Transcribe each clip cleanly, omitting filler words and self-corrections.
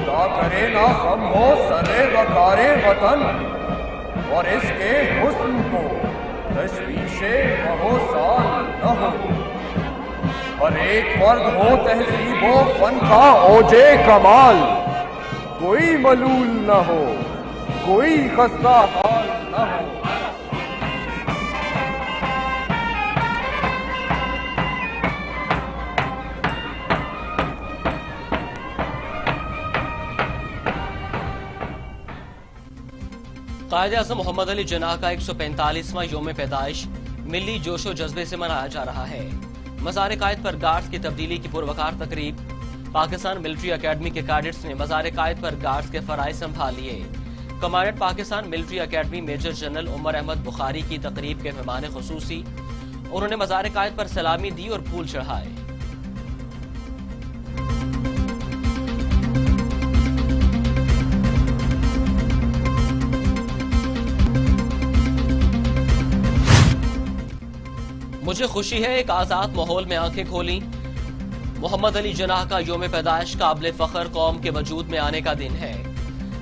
खुदा करे ना गम हो सरे वकारे वतन और इसके हुस्न को तशवीशे महोसाल न हो। हर एक फर्द हो तहजीबो फन का ओजे कमाल, कोई मलूल न हो, कोई खस्ता हाल न हो। कायद-ए-आज़म मोहम्मद अली जिन्नाह का 145वां योम पैदाइश मिली जोशो जज्बे से मनाया जा रहा है। मज़ार-ए-कायद पर गार्ड्स की तब्दीली की पुरवकार तकरीब। पाकिस्तान मिलिट्री अकेडमी के कैडेट्स ने मज़ार-ए-कायद पर गार्ड्स के फराइज़ संभाल लिए। Commandant Pakistan military academy major general Umar Ahmed Bukhari की तकरीब के मेहमान खुसूसी। उन्होंने मज़ार-ए-कायद पर सलामी दी और फूल चढ़ाए। मुझे खुशी है एक आजाद माहौल में आंखें खोली। मोहम्मद अली जिन्नाह का योम पैदाइश काबिल फख्र कौम के वजूद में आने का दिन है।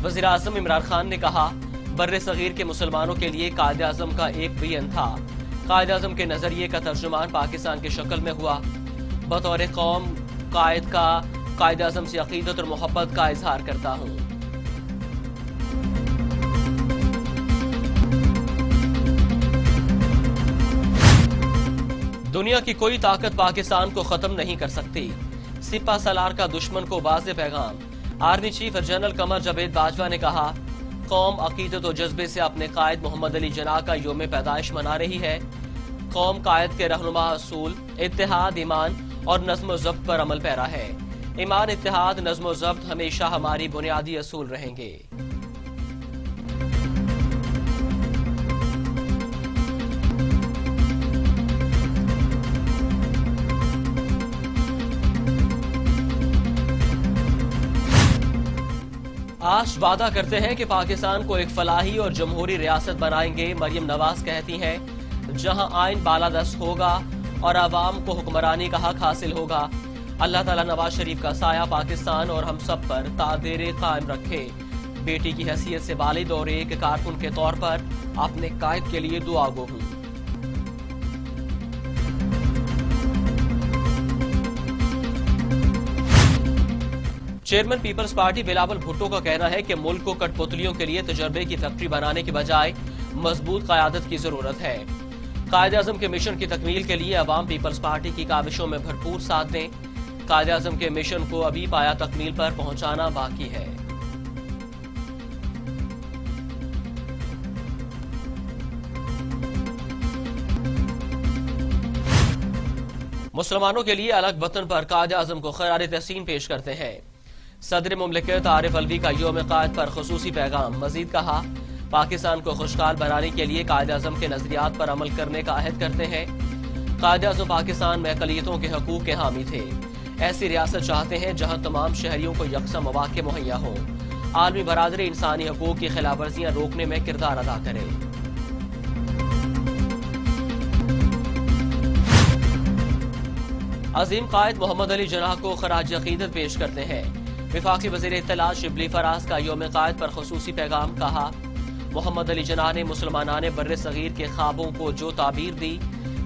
वज़ीर आज़म इमरान खान ने कहा, बर्रे सगीर के मुसलमानों के लिए कायद आज़म का एक विजन था। कायद आज़म के नजरिए का तर्जुमान पाकिस्तान की शक्ल में हुआ। बतौर कौम कायद आज़म से अकीदत और मोहब्बत का इजहार करता हूँ। दुनिया की कोई ताकत पाकिस्तान को खत्म नहीं कर सकती। सिपा सलार का दुश्मन को वाज़ेह पैगाम। Army chief general Qamar Javed Bajwa ने कहा, कौम अकीदत और जज्बे से अपने कायद मोहम्मद अली जिन्नाह का योम पैदाइश मना रही है। कौम कायद के रहनुमा असूल इत्तेहाद, ईमान और नज़्म व ज़ब्त पर अमल पैरा है। ईमान, इत्तेहाद, नज़्म व ज़ब्त हमेशा हमारी बुनियादी असूल रहेंगे। आज वादा करते हैं कि पाकिस्तान को एक फलाही और जमहूरी रियासत बनाएंगे। मरियम नवाज कहती हैं, जहां आइन बालादस्त होगा और आवाम को हुक्मरानी का हक हासिल होगा। अल्लाह ताला नवाज शरीफ का साया पाकिस्तान और हम सब पर तादेरे कायम रखे। बेटी की हैसियत से वालिद और एक कारकुन के तौर पर अपने कायद के लिए दुआ गो हूं। चेयरमैन पीपल्स पार्टी बिलावल भुट्टो का कहना है कि मुल्क को कठपुतलियों के लिए तजर्बे की फैक्ट्री बनाने के बजाय मजबूत क़यादत की जरूरत है। कायद-ए-आज़म के मिशन की तकमील के लिए अवाम पीपल्स पार्टी की काविशों में भरपूर साथ दें। कायद-ए-आज़म के मिशन को अभी पाया तकमील पर पहुंचाना बाकी है। मुसलमानों के लिए अलग वतन पर कायद-ए-आज़म को खरार तहसीन पेश करते हैं। सदर मुमलिकत आरिफ अलवी का योम कायद पर खुसूसी पैगाम। मजीद कहा, पाकिस्तान को खुशहाल बनाने के लिए कायद-ए-आज़म के नजरियात पर अमल करने का अहद करते हैं। कायद-ए-आज़म पाकिस्तान में अक़लियतों के हकूक़ के हामी थे। ऐसी रियासत चाहते हैं जहां तमाम शहरियों को यकसा मौक़े मुहैया हों। आलमी बरादरी इंसानी हकूक़ की खिलाफवर्जियां रोकने में किरदार अदा करे। अजीम कायद मोहम्मद अली जिन्नाह को खराज अकीदत पेश करते हैं। वफाकी वज़ीर इत्तलात शिबली फराज का योम कायद पर खुसूसी पैगाम। कहा, मोहम्मद अली जिन्नाह ने मुसलमानाने बर्रे सगीर के ख्वाबों को जो ताबीर दी।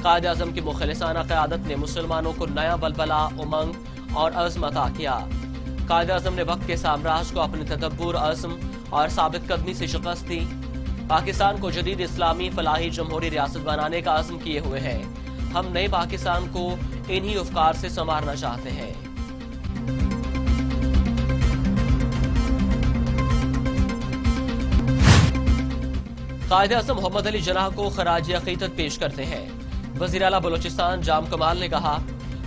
कायद-ए-आज़म की मुखलिसाना क़यादत ने मुसलमानों को नया बलबला, उमंग और अज़्म अता किया। कायद-ए-आज़म ने वक्त के साम्राज्य को अपने तदब्बुर, अज़्म और साबित कदमी से शिकस्त दी। पाकिस्तान को जदीद इस्लामी फलाही जमहूरी रियासत बनाने का अज़्म किए हुए हैं। हम नए पाकिस्तान को इन्हीं अफकार से संवारना चाहते हैं। कायद-ए-आज़म मोहम्मद अली जिन्नाह को खराज अकीदत पेश करते हैं। वज़ीर आला बलोचिस्तान जाम कमाल ने कहा,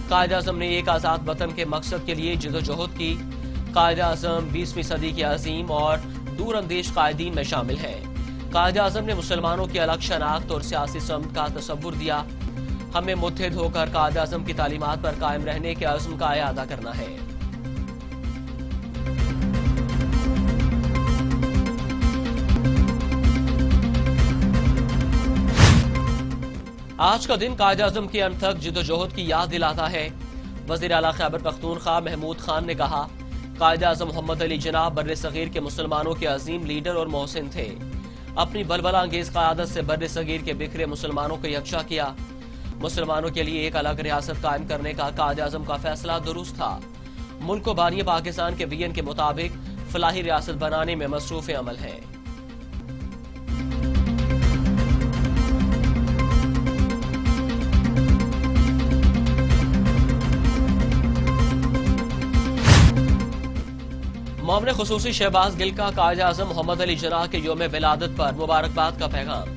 कायद-ए-आज़म ने एक आज़ाद वतन के मकसद के लिए जिदोजहद की। कायद-ए-आज़म 20वीं सदी के अजीम और दूरअंदेश कायदीन में शामिल है। कायद-ए-आज़म ने मुसलमानों की अलग शनाख्त और सियासी समत का तसव्वुर दिया। हमें मुत्तहिद होकर कायद-ए-आज़म की तालीमात पर कायम रहने के अज़्म का इआदा करना है। आज का दिन कायद-ए-आज़म की अनथक जिदोजहद की याद दिलाता है। वज़ीर आला खैबर पख्तूनख्वा महमूद खान ने कहा, قائد اعظم محمد علی جناح بر صغیر کے مسلمانوں کے عظیم لیڈر اور محسن تھے. اپنی بلبلہ انگیز قیادت سے بر صغیر کے بکھرے مسلمانوں کو یکجا کیا. مسلمانوں کے لیے ایک الگ ریاست قائم کرنے کا قائد اعظم کا فیصلہ درست تھا. ملک کو بانی پاکستان کے ویژن کے مطابق فلاحی ریاست بنانے میں مصروف عمل ہے. مومن خصوصی شہباز گل کا قائد اعظم محمد علی جناح کے یوم ولادت پر مبارکباد کا پیغام.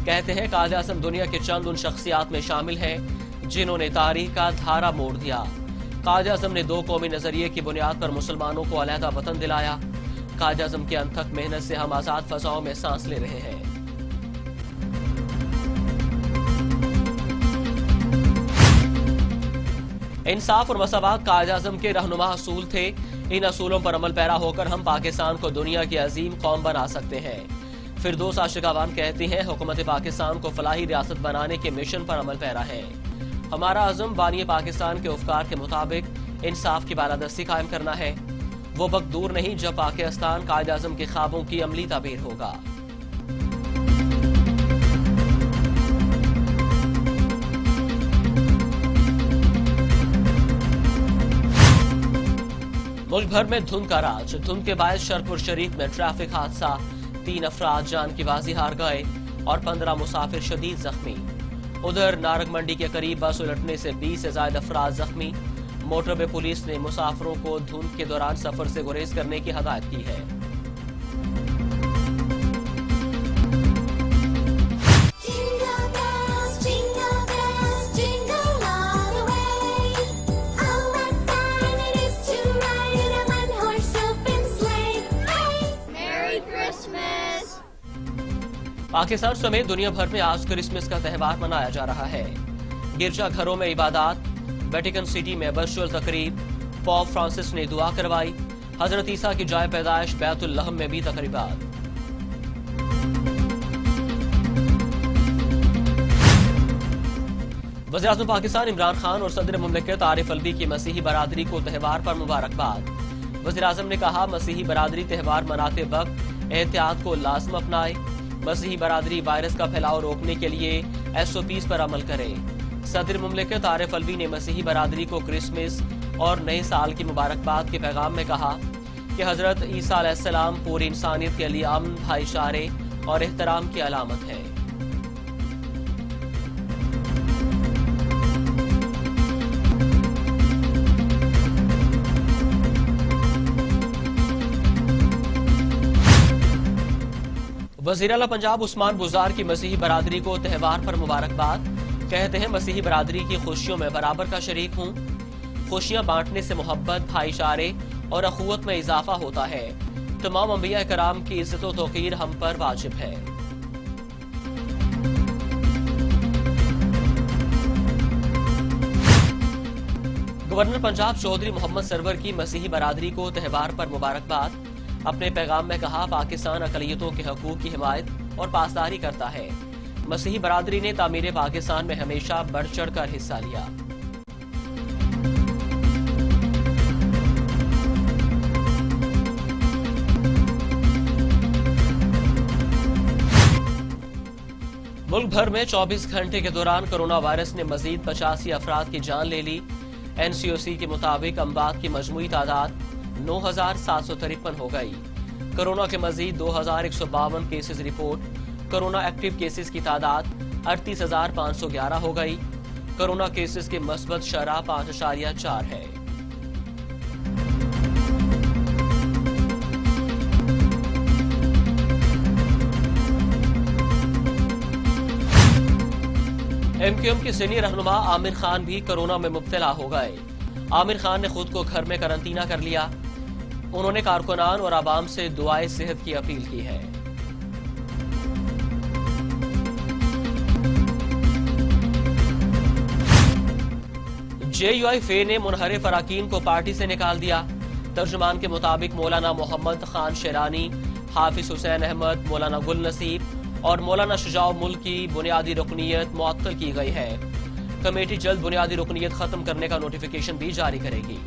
کہتے ہیں قائد اعظم دنیا کے چند ان شخصیات میں شامل ہیں جنہوں نے تاریخ کا دھارا موڑ دیا. قائد اعظم نے دو قومی نظریے کی بنیاد پر مسلمانوں کو علیحدہ وطن دلایا. قائد اعظم کے انتھک محنت سے ہم آزاد فضاؤں میں سانس لے رہے ہیں. انصاف اور مساوات قائد اعظم کے رہنما اصول تھے. ان اصولوں پر عمل پیرا ہو کر ہم پاکستان کو دنیا کی عظیم قوم بنا سکتے ہیں. فردوس عاشق عوام کہتی ہیں حکومت پاکستان کو فلاحی ریاست بنانے کے مشن پر عمل پیرا ہے. ہمارا عزم بانی پاکستان کے افکار کے مطابق انصاف کی بالادستی قائم کرنا ہے. وہ وقت دور نہیں جب پاکستان قائد اعظم کے خوابوں کی عملی تعبیر ہوگا. ملک بھر میں دھند کا راج. دھند کے باعث شرپور شریف میں ٹریفک حادثہ. 3 افراد جان کی بازی ہار گئے اور 15 مسافر شدید زخمی. ادھر نارنگ منڈی کے قریب بس الٹنے سے 20 سے زائد افراد زخمی. موٹر وے پولیس نے مسافروں کو دھند کے دوران سفر سے گریز کرنے کی ہدایت کی ہے. پاکستان سمیت دنیا بھر میں آج کرسمس کا تہوار منایا جا رہا ہے. گرجا گھروں میں عبادات. ویٹیکن سٹی میں ورچوئل تقریب. پوپ فرانسس نے دعا کروائی. حضرت عیسیٰ کی جائے پیدائش بیت الحم میں بھی تقریبات. وزیراعظم پاکستان عمران خان اور صدر مملکت عارف الوی کی مسیحی برادری کو تہوار پر مبارکباد. وزیراعظم نے کہا مسیحی برادری تہوار مناتے وقت احتیاط کو لازم اپنائے. مسیحی برادری وائرس کا پھیلاؤ روکنے کے لیے SOPs پر عمل کرے. صدر مملکت عارف الوی نے مسیحی برادری کو کرسمس اور نئے سال کی مبارکباد کے پیغام میں کہا کہ حضرت عیسیٰ علیہ السلام پوری انسانیت کے لیے امن، بھائی چارے اور احترام کی علامت ہے. وزیر اعلیٰ پنجاب عثمان بزار کی مسیحی برادری کو تہوار پر مبارکباد. کہتے ہیں مسیحی برادری کی خوشیوں میں برابر کا شریک ہوں. خوشیاں بانٹنے سے محبت، بھائی چارے اور اخوت میں اضافہ ہوتا ہے. تمام انبیاء کرام کی عزت و توقیر ہم پر واجب ہے. گورنر پنجاب چودھری محمد سرور کی مسیحی برادری کو تہوار پر مبارکباد. اپنے پیغام میں کہا پاکستان اقلیتوں کے حقوق کی حمایت اور پاسداری کرتا ہے. مسیحی برادری نے تعمیر پاکستان میں ہمیشہ بڑھ چڑھ کر حصہ لیا. ملک بھر میں 24 گھنٹے کے دوران کرونا وائرس نے مزید 85 افراد کی جان لے لی. NCOC کے مطابق اموات کی مجموعی تعداد 9,753 ہو گئی. کرونا کے مزید 2,152 cases report. Corona active cases کی تعداد 38,511 ہو گئی. کرونا کیسز کی مثبت شرح 5.4 ہے. MQM کے سینئر رہنما عامر خان بھی کرونا میں مبتلا ہو گئے. عامر خان نے خود کو گھر میں قرنطینہ کر لیا. انہوں نے کارکنان اور عوام سے دعائے صحت کی اپیل کی ہے. JUI فے نے منحرف اراکین کو پارٹی سے نکال دیا. ترجمان کے مطابق مولانا محمد خان شیرانی، حافظ حسین احمد، مولانا گل نصیب اور مولانا شجاع ملک کی بنیادی رکنیت معطل کی گئی ہے. کمیٹی جلد بنیادی رکنیت ختم کرنے کا نوٹیفیکیشن بھی جاری کرے گی.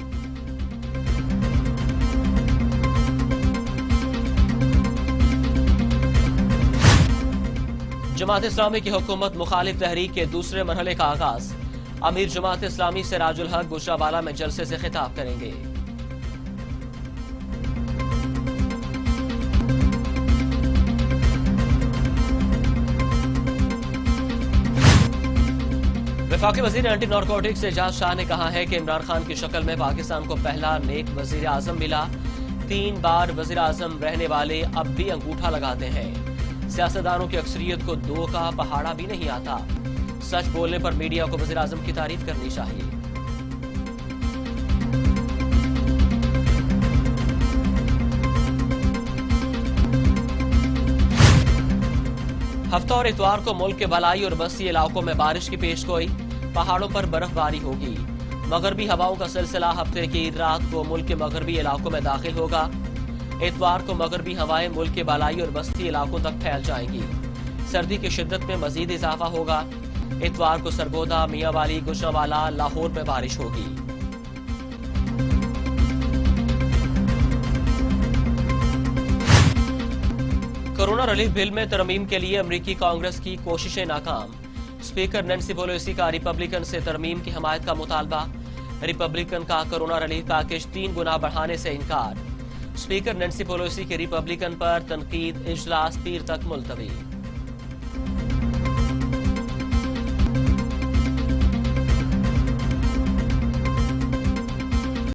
जमात इस्लामी की हुकूमत मुखालिफ तहरीक के दूसरे मरहले का आगाज। अमीर जमात इस्लामी सिराजुल हक गुजरावाला में जलसे से खिताब करेंगे। वफाकी वजीर एंटी नारकोटिक्स एजाज शाह ने कहा है कि इमरान खान की शक्ल में पाकिस्तान को पहला नेक वजीर आजम मिला। 3 बार वजीर आजम रहने वाले अब भी अंगूठा लगाते हैं। सियासतदानों की अक्सरियत को 2 का पहाड़ा भी नहीं आता। सच बोलने पर मीडिया को वजीर आजम की तारीफ करनी चाहिए। हफ्ता और इतवार को मुल्क के बलाई और बस्ती इलाकों में बारिश की पेशगोई। पहाड़ों पर बर्फबारी होगी। मगरबी हवाओं का सिलसिला हफ्ते की रात को मुल्क के मगरबी इलाकों में दाखिल होगा। इतवार को मगरबी हवाएं मुल्क के बलाई और बस्ती इलाकों तक फैल जाएंगी। सर्दी की शिद्दत में मजीद इजाफा होगा। इतवार को सरगोदा, मियांवाली, गुजरांवाला, लाहौर में बारिश होगी। कोरोना रिलीफ बिल में तरमीम के लिए अमरीकी कांग्रेस की कोशिशें नाकाम। स्पीकर नैंसी पेलोसी का रिपब्लिकन से तरमीम की हमायत का मुतालबा। रिपब्लिकन का कोरोना रिलीफ पैकेज 3 गुना बढ़ाने से इनकार। स्पीकर नैंसी पेलोसी के रिपब्लिकन पर तनकीद। इजलास पीर तक मुलतवी।